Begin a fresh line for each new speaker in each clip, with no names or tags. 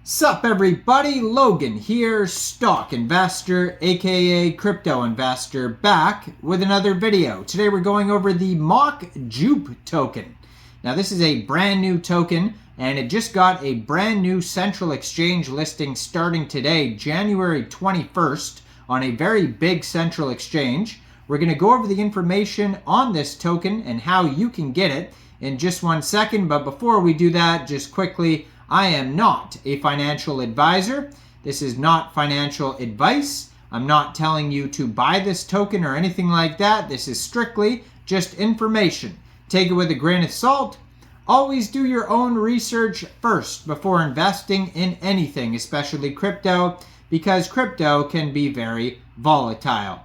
Sup everybody, Logan here, stock investor, aka crypto investor, back with another video. Today we're going over the MockJUP token. Now this is a brand new token and it just got a brand new central exchange listing starting today, January 21st, on a very big central exchange. We're going to go over the information on this token and how you can get it in just 1 second, but before we do that, just quickly, I am not a financial advisor. This is not financial advice. I'm not telling you to buy this token or anything like that. This is strictly just information. Take it with a grain of salt. Always do your own research first before investing in anything, especially crypto, because crypto can be very volatile.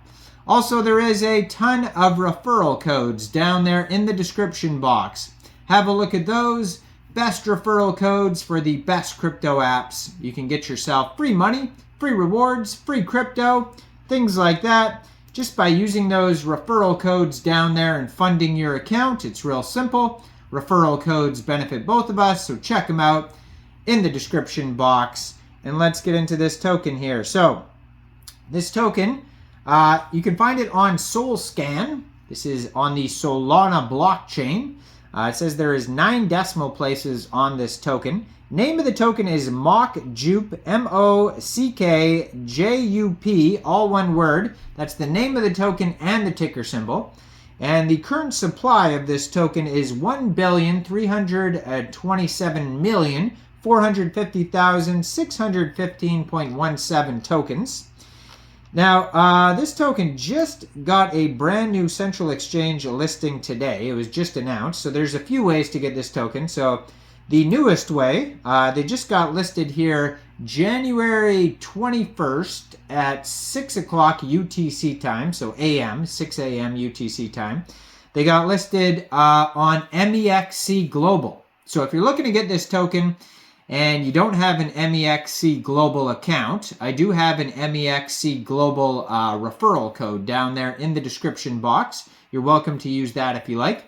Also, there is a ton of referral codes down there in the description box. Have a look at those. Best referral codes for the best crypto apps. You can get yourself free money, free rewards, free crypto, things like that, just by using those referral codes down there and funding your account. It's real simple. Referral codes benefit both of us, so check them out in the description box. And let's get into this token here. So this token, you can find it on SolScan. This is on the Solana blockchain. It says there is 9 decimal places on this token. Name of the token is MockJUP, MockJUP, all one word. That's the name of the token and the ticker symbol. And the current supply of this token is 1,327,450,615.17 tokens. Now, this token just got a brand new central exchange listing today. It was just announced. So there's a few ways to get this token. So the newest way, they just got listed here January 21st at 6 o'clock UTC time. So AM, 6 a.m. UTC time. They got listed on MEXC Global. So if you're looking to get this token and you don't have an MEXC Global account, I do have an MEXC Global referral code down there in the description box. You're welcome to use that if you like.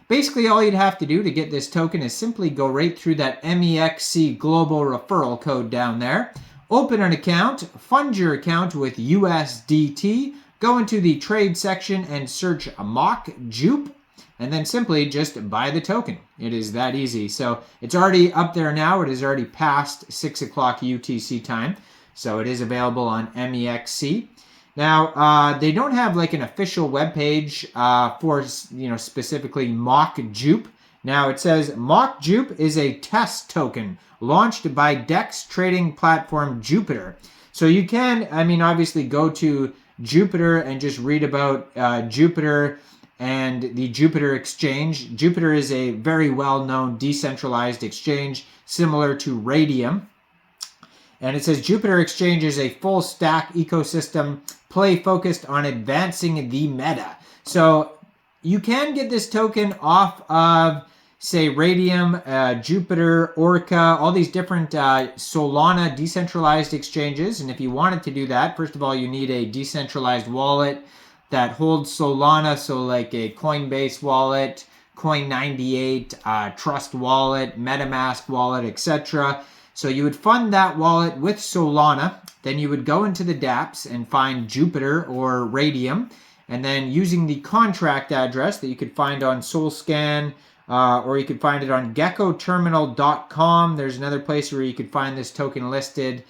Basically, all you'd have to do to get this token is simply go right through that MEXC Global referral code down there, open an account, fund your account with USDT, go into the trade section and search MockJUP, and then simply just buy the token. It is that easy. So it's already up there now. It is already past 6 o'clock UTC time. So it is available on MEXC. Now, they don't have like an official webpage for, specifically MockJUP. Now it says MockJUP is a test token launched by DEX trading platform Jupiter. So you can, obviously go to Jupiter and just read about Jupiter and the Jupiter exchange. Jupiter is a very well-known decentralized exchange similar to Radium. And it says Jupiter Exchange is a full stack ecosystem play focused on advancing the meta. So you can get this token off of, say, Radium, Jupiter, Orca, all these different Solana decentralized exchanges. And if you wanted to do that, first of all, you need a decentralized wallet that holds Solana, so like a Coinbase wallet, Coin98, Trust Wallet, MetaMask wallet, etc. So you would fund that wallet with Solana, then you would go into the dApps and find Jupiter or Radium, and then using the contract address that you could find on SolScan, or you could find it on geckoterminal.com. There's another place where you could find this token listed.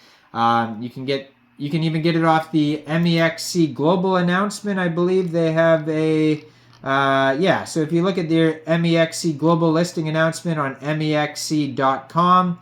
You can even get it off the MEXC Global announcement. I believe they have a, so if you look at their MEXC Global listing announcement on MEXC.com,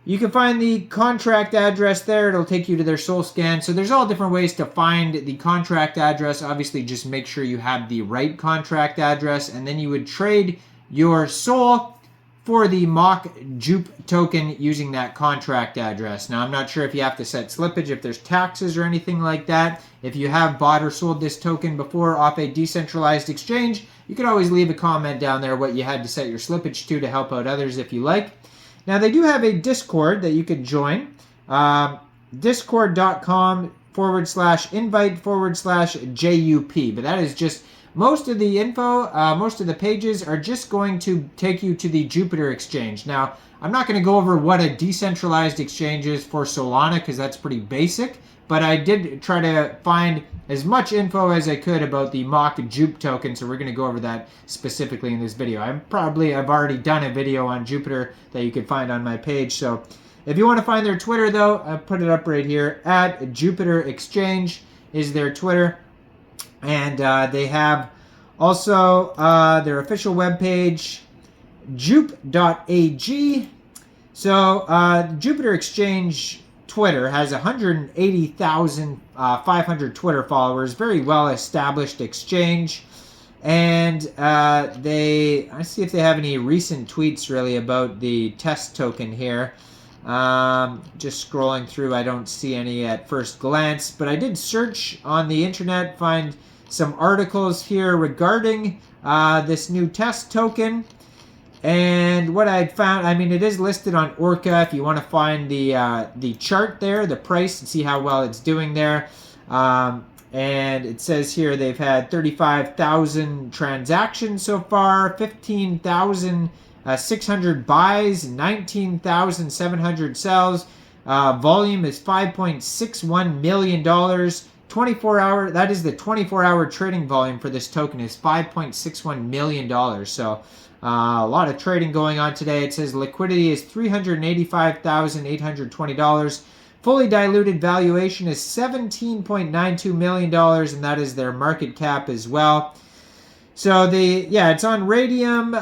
you can find the contract address there. It'll take you to their SolScan. So there's all different ways to find the contract address. Obviously, just make sure you have the right contract address, and then you would trade your SOL for the MockJUP token using that contract address. Now, I'm not sure if you have to set slippage, if there's taxes or anything like that. If you have bought or sold this token before off a decentralized exchange, you can always leave a comment down there what you had to set your slippage to help out others if you like. Now, they do have a Discord that you could join. Discord.com/invite/JUP. But that is just most of the info, most of the pages are just going to take you to the Jupiter exchange. Now, I'm not going to go over what a decentralized exchange is for Solana because that's pretty basic, but I did try to find as much info as I could about the MockJUP token, so we're going to go over that specifically in this video. I've already done a video on Jupiter that you can find on my page, so if you want to find their Twitter, though, I put it up right here. At Jupiter Exchange is their Twitter. And they have also their official webpage, jup.ag. So Jupiter Exchange Twitter has 180,500 Twitter followers. Very well established exchange. And I see if they have any recent tweets really about the test token here. Just scrolling through, I don't see any at first glance, but I did search on the internet, find some articles here regarding this new test token. And what I found, I mean, it is listed on Orca if you want to find the chart there, the price, and see how well it's doing there. And it says here they've had 35,000 transactions so far, 15,600 buys, 19,700 sells. Volume is $5.61 million. 24-hour, that is the 24-hour trading volume for this token is $5.61 million. So a lot of trading going on today. It says liquidity is $385,820. Fully diluted valuation is $17.92 million, and that is their market cap as well. So it's on Radium,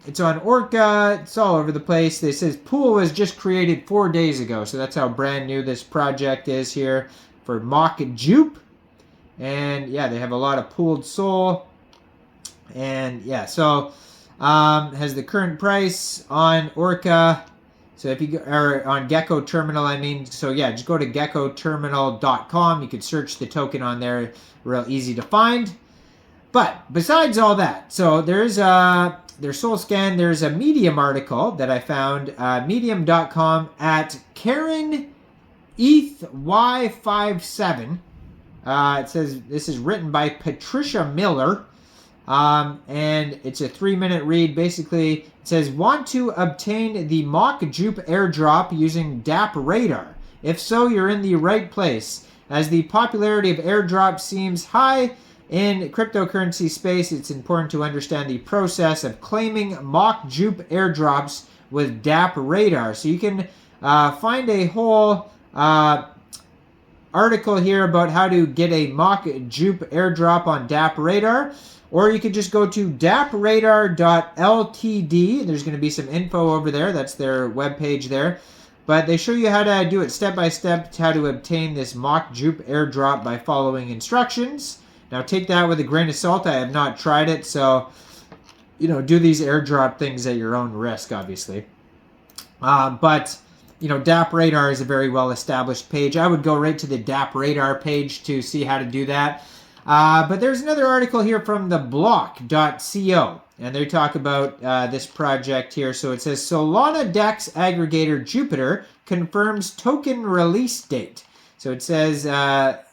it's on Orca, it's all over the place. It says pool was just created 4 days ago, so that's how brand new this project is here for MockJUP. And yeah, they have a lot of pooled SOL. And yeah, so has the current price on Orca. So if you go, or on Gecko Terminal, I mean, so yeah, just go to geckoterminal.com. You could search the token on there, real easy to find. But besides all that, so there's their Sol Scan. There's a Medium article that I found, medium.com at Karen ETHY57. It says this is written by Patricia Miller. And it's a 3-minute read. Basically, it says, want to obtain the MockJUP airdrop using DApp Radar? If so, you're in the right place. As the popularity of airdrop seems high in cryptocurrency space, it's important to understand the process of claiming MockJUP airdrops with DApp Radar. So you can find a whole article here about how to get a MockJUP airdrop on DApp Radar. Or you could just go to dappradar.ltd. There's going to be some info over there. That's their webpage there. But they show you how to do it step by step, how to obtain this MockJUP airdrop by following instructions. Now take that with a grain of salt. I have not tried it, so do these airdrop things at your own risk, obviously. But DApp Radar is a very well established page. I would go right to the DApp Radar page to see how to do that. But there's another article here from the block.co, and they talk about this project here. So it says, Solana DEX aggregator Jupiter confirms token release date. So it says that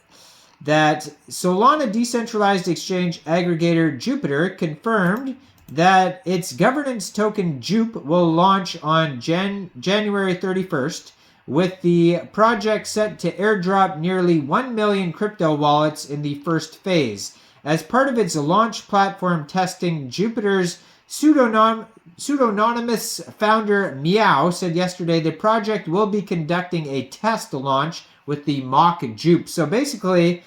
Solana decentralized exchange aggregator Jupiter confirmed that its governance token JUP will launch on January 31st. With the project set to airdrop nearly 1 million crypto wallets in the first phase. As part of its launch platform testing, Jupiter's pseudonymous founder Meow said yesterday the project will be conducting a test launch with the MockJUP. So basically,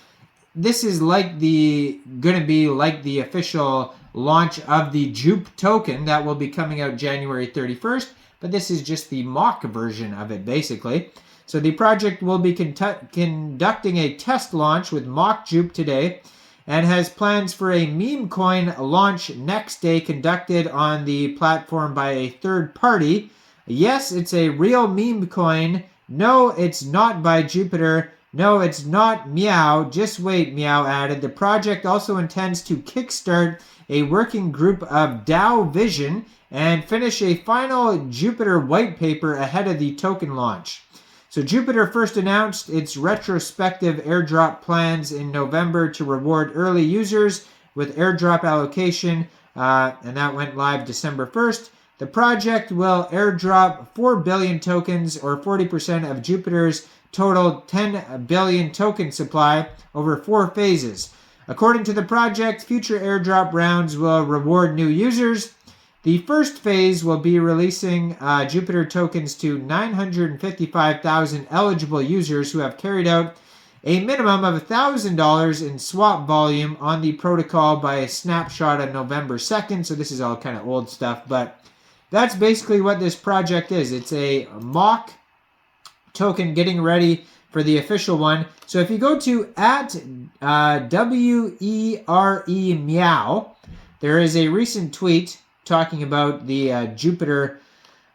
this is going to be like the official launch of the JUP token that will be coming out January 31st. But this is just the mock version of it, basically. So the project will be conducting a test launch with MockJUP today and has plans for a meme coin launch next day conducted on the platform by a third party. Yes, it's a real meme coin. No, it's not by Jupiter. No, it's not Meow. Just wait, Meow added. The project also intends to kickstart a working group of DAO Vision and finish a final Jupiter white paper ahead of the token launch. So Jupiter first announced its retrospective airdrop plans in November to reward early users with airdrop allocation, and that went live December 1st. The project will airdrop 4 billion tokens, or 40% of Jupiter's total 10 billion token supply, over 4 phases. According to the project, future airdrop rounds will reward new users. The first phase will be releasing Jupiter tokens to 955,000 eligible users who have carried out a minimum of $1,000 in swap volume on the protocol by a snapshot on November 2nd. So this is all kind of old stuff, but that's basically what this project is. It's a mock token getting ready for the official one. So if you go to @WERE meow, there is a recent tweet talking about the Jupiter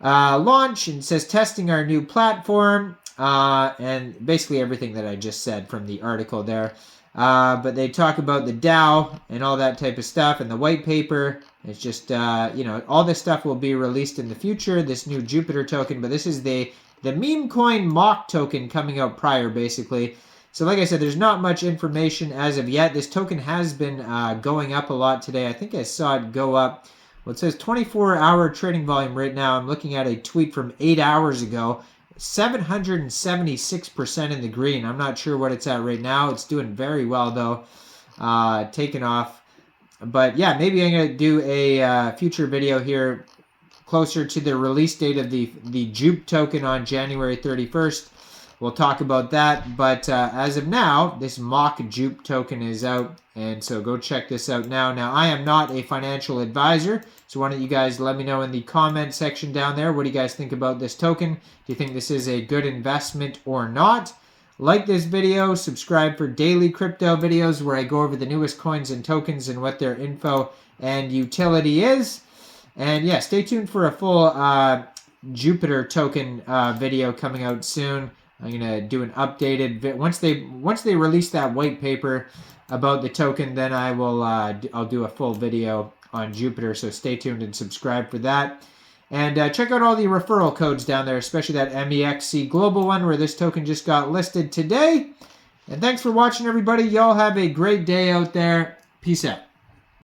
launch, and it says testing our new platform, and basically everything that I just said from the article there. But they talk about the DAO and all that type of stuff, and the white paper. It's just, all this stuff will be released in the future, this new Jupiter token, but this is the meme coin mock token coming out prior, basically. So like I said, there's not much information as of yet. This token has been going up a lot today. I think I saw it go up. Well, it says 24-hour trading volume right now. I'm looking at a tweet from 8 hours ago. 776% in the green. I'm not sure what it's at right now. It's doing very well, though. Taking off. But yeah, maybe I'm going to do a future video here closer to the release date of the JUP token on January 31st. We'll talk about that. But as of now, this MockJUP token is out. And so go check this out now. Now, I am not a financial advisor. So why don't you guys let me know in the comment section down there. What do you guys think about this token? Do you think this is a good investment or not? Like this video, subscribe for daily crypto videos where I go over the newest coins and tokens and what their info and utility is. And yeah, stay tuned for a full Jupiter token video coming out soon. I'm gonna do an updated once they release that white paper about the token, then I will I'll do a full video on Jupiter. So stay tuned and subscribe for that. And check out all the referral codes down there, especially that MEXC global one where this token just got listed today. And thanks for watching, everybody. Y'all have a great day out there. Peace out.